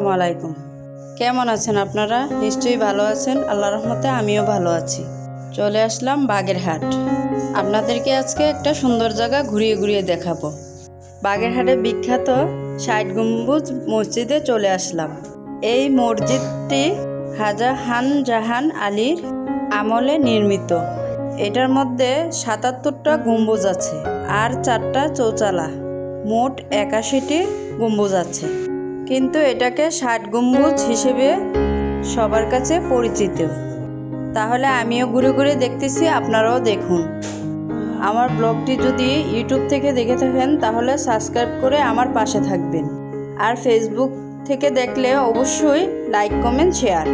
আসসালামাইকুম। কেমন আছেন আপনারা? নিশ্চয়ই ভালো আছেন। আল্লাহর রহমতে আমিও ভালো আছি। চলে আসলাম বাগেরহাট। আপনাদেরকে আজকে একটা সুন্দর জায়গা ঘুরিয়ে ঘুরিয়ে দেখাবো। বাগেরহাটে বিখ্যাত ৬০ গম্বুজ মসজিদে চলে আসলাম। এই মসজিদটি শাহজাহান আলীর আমলে নির্মিত। এটার মধ্যে ৭৭টা গম্বুজ আছে আর 4টা চৌচালা, মোট ৮১টি গম্বুজ আছে। কিন্তু এটাকে ৬০ গম্বুজ হিসেবে সবার কাছে পরিচিত। তাহলে আমিও ঘুরে ঘুরে দেখতেছি, আপনারাও দেখুন। আমার ব্লগটি যদি ইউটিউব থেকে দেখে থাকেন তাহলে সাবস্ক্রাইব করে আমার পাশে থাকবেন। আর ফেসবুক থেকে দেখলে অবশ্যই লাইক, কমেন্ট, শেয়ার।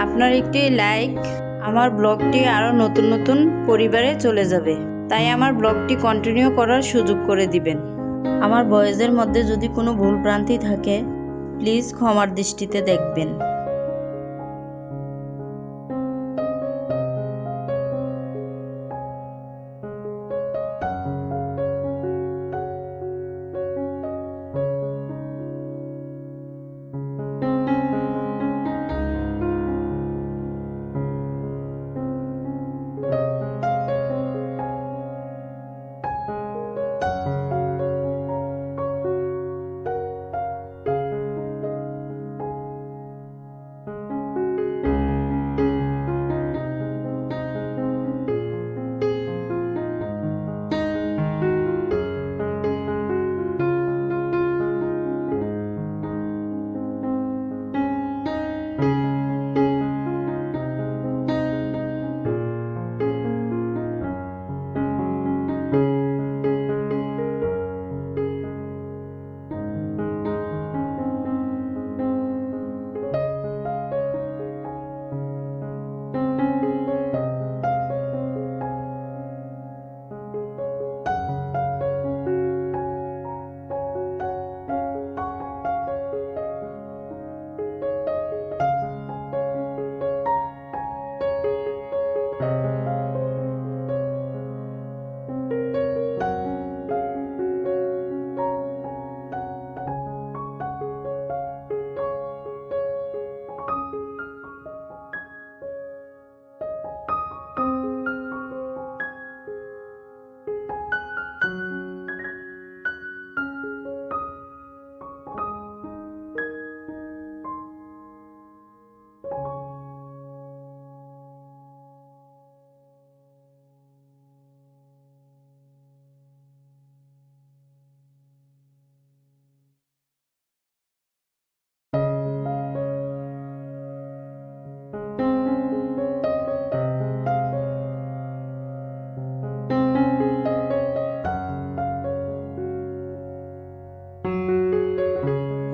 আপনার একটি লাইক আমার ব্লগটি আরও নতুন নতুন পরিবারে চলে যাবে। তাই আমার ব্লগটি কন্টিনিউ করার সুযোগ করে দিবেন। আমার ভয়েসের মধ্যে যদি কোনো ভুল ভ্রান্তি থাকে প্লিজ ক্ষমার দৃষ্টিতে দেখবেন।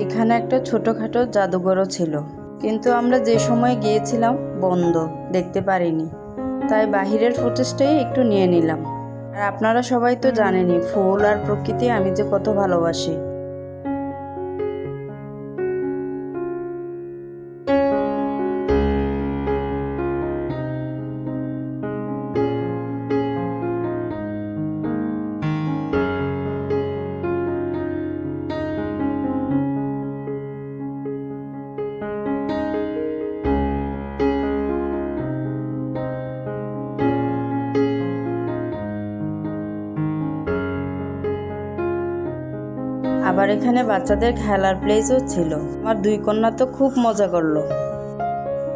এখানে একটা ছোটোখাটো জাদুঘরও ছিল, কিন্তু আমরা যে সময় গিয়েছিলাম বন্ধ, দেখতে পারিনি। তাই বাহিরের ফুটেজটাই একটু নিয়ে নিলাম। আর আপনারা সবাই তো জানেনই ফুল আর প্রকৃতি আমি যে কত ভালোবাসি। আবার এখানে বাচ্চাদের খেলার প্লেসও ছিল। আমার 2 কন্যা তো খুব মজা করলো।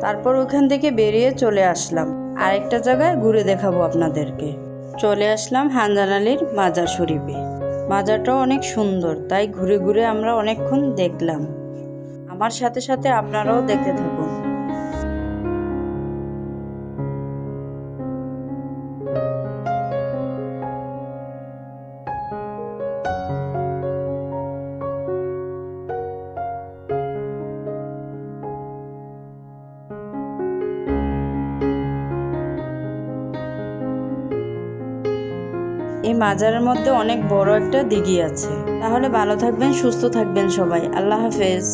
তারপর ওখান থেকে বেরিয়ে চলে আসলাম আরেকটা জায়গায় ঘুরে দেখাবো আপনাদেরকে। চলে আসলাম শাহজাহান আলীর মাজার শরীফে। মাজারটাও অনেক সুন্দর, তাই ঘুরে ঘুরে আমরা অনেকক্ষণ দেখলাম। আমার সাথে সাথে আপনারাও দেখতে থাকুন। এই মাজারের মধ্যে অনেক বড় একটা দিঘি আছে। তাহলে ভালো থাকবেন, সুস্থ থাকবেন সবাই। আল্লাহ হাফেজ।